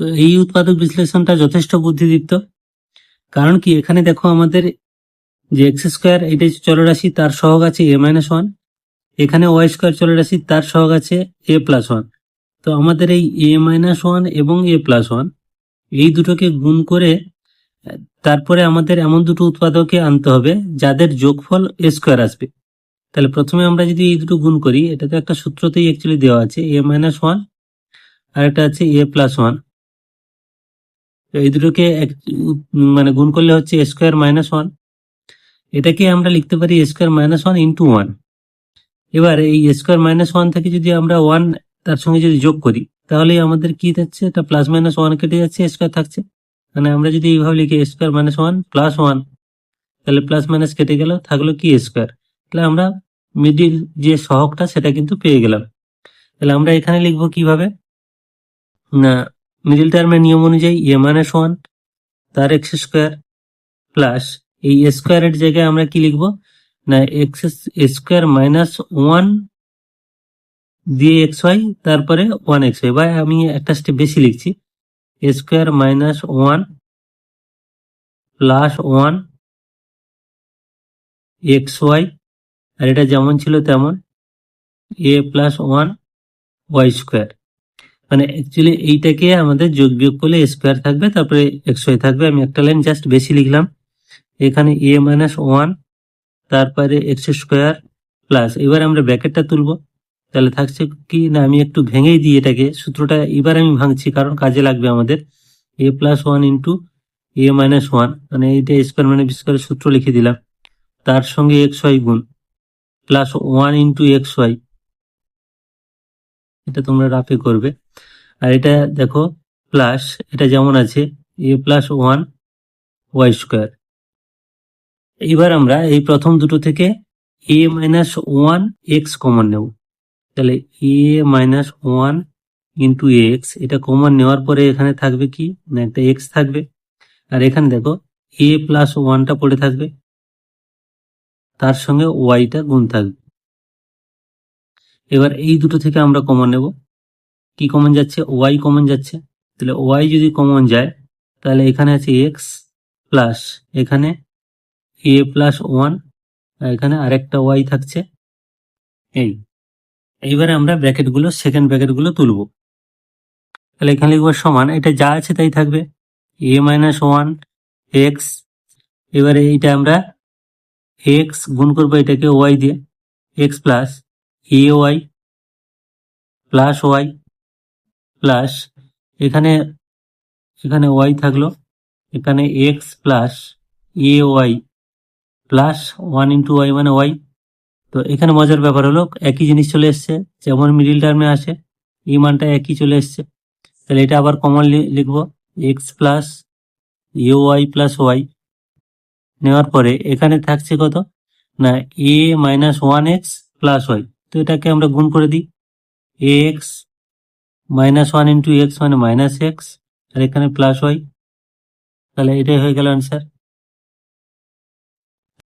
তো এই উৎপাদক বিশ্লেষণটা যথেষ্ট বুদ্ধিদীপ্ত, কারণ কি এখানে দেখো আমাদের যে এক্স স্কোয়ার এটা চলরাশি, তার সহগ আছে a - 1, এখানে ওয়াই স্কোয়ার চলরাশি, তার সহগ আছে a + 1। তো আমাদের এই a - 1 এবং a + 1 এই দুটোকে গুণ করে তারপরে আমাদের এমন দুটো উৎপাদকে আনতে হবে যাদের যোগফল a স্কোয়ার আসবে। তাহলে প্রথমে আমরা যদি এই দুটো গুণ করি, এটা তো একটা সূত্রতেই অ্যাকচুয়ালি দেওয়া আছে a - 1 আর একটা আছে a + 1। তো এই দুটোকে মানে গুণ করলে হচ্ছে a স্কোয়ার - 1। এটাকে আমরা লিখতে পারি a স্কোয়ার - 1 ইন্টু 1। এবার এই a স্কোয়ার - 1 থেকে যদি আমরা 1 তার সঙ্গে যদি যোগ করি, তাহলে আমাদের কি থাকছে, এটা +-1 কেটে যাচ্ছে, a স্কোয়ার থাকছে। মানে আমরা যদি এইভাবে লিখি a স্কোয়ার - 1 + 1, তাহলে প্লাস মাইনাস কেটে গেল, থাকলো কি a স্কোয়ার। তাহলে আমরা মিডিল যে সহগটা সেটা কিন্তু পেয়ে গেলাম। তাহলে আমরা এখানে লিখবো কিভাবে না, মিডিল টার্মের নিয়ম অনুযায়ী a - 1 তার এক্স স্কোয়ার প্লাস এই a স্কোয়ারের জায়গায় আমরা কি লিখবো না, এক্স স্কোয়ার -1 দিয়ে xy তারপরে 1xy, বা আমি একটা স্টেপ বেশি লিখছি, a স্কোয়ার - 1 + 1 xy, আর এটা যেমন ছিল তেমন a + 1 y স্কোয়ার। মানে অ্যাকচুয়ালি এইটাকে আমাদের যোগ বিয়োগ করলে স্কোয়ার থাকবে, তারপরে xy থাকবে। আমি একটা লাইন জাস্ট বেশি লিখলাম, এখানে a - 1 তারপরে এক্স স্কোয়ার প্লাস, এবার আমরা ব্র্যাকেটটা তুলবো। তাহলে থাকছে কি না, আমি একটু ভেঙেই দিই এটাকে, সূত্রটা এবার আমি ভাঙছি কারণ কাজে লাগবে আমাদের। a + 1 ইন্টু a - 1, মানে এইটা স্কোয়ার মানে বি স্কোয়ারের সূত্র লিখে দিলাম, তার সঙ্গে xy গুণ প্লাস 1 ইন্টু xy, এটা তোমরা রাফে করবে। আর এটা দেখো প্লাস, এটা যেমন আছে a + 1 y স্কোয়ার। এবার আমরা এই প্রথম দুটো থেকে a - 1 x কমন নেব। তাহলে a - 1 ইন্টু x, এটা কমন নেওয়ার পরে এখানে থাকবে কি না, একটা x থাকবে। আর এখানে দেখো a + 1টা পড়ে থাকবে, তার সঙ্গে ওয়াইটা গুণ থাকবে। এবার এই দুটো থেকে আমরা কমন নেব, কি কমন যাচ্ছে, ওয়াই কমন যাচ্ছে। তাহলে ওয়াই যদি কমন যায়, তাহলে এখানে আছে এক্স প্লাস এখানে a + 1, আর এখানে আরেকটা ওয়াই থাকছে। এইবারে আমরা ব্র্যাকেটগুলো, সেকেন্ড ব্র্যাকেটগুলো তুলব। তাহলে এখানে লিখবো সমান, এটা যা আছে তাই থাকবে, a - 1 x। এবারে এইটা আমরা x গুণ করবো এটাকে ওয়াই দিয়ে, x plus a y plus y plus এখানে এখানে ওয়াই থাকলো, এখানে x plus a y plus 1 into y মানে ওয়াই। তো এখানে মজার ব্যাপার হলো একই জিনিস চলে এসছে, যেমন মিডিল টার্মে আসে এই মানটা একই চলে এসছে। তাহলে এটা আবার কমন লিখবো, x plus a y plus y নেওয়ার পরে এখানে থাকছে কত না, a - 1x প্লাস ওয়াই। তো এটাকে আমরা গুণ করে দিই, ax - 1 ইন্টু x মানে -x, আর এখানে প্লাস ওয়াই। তাহলে এটাই হয়ে গেল অ্যান্সার।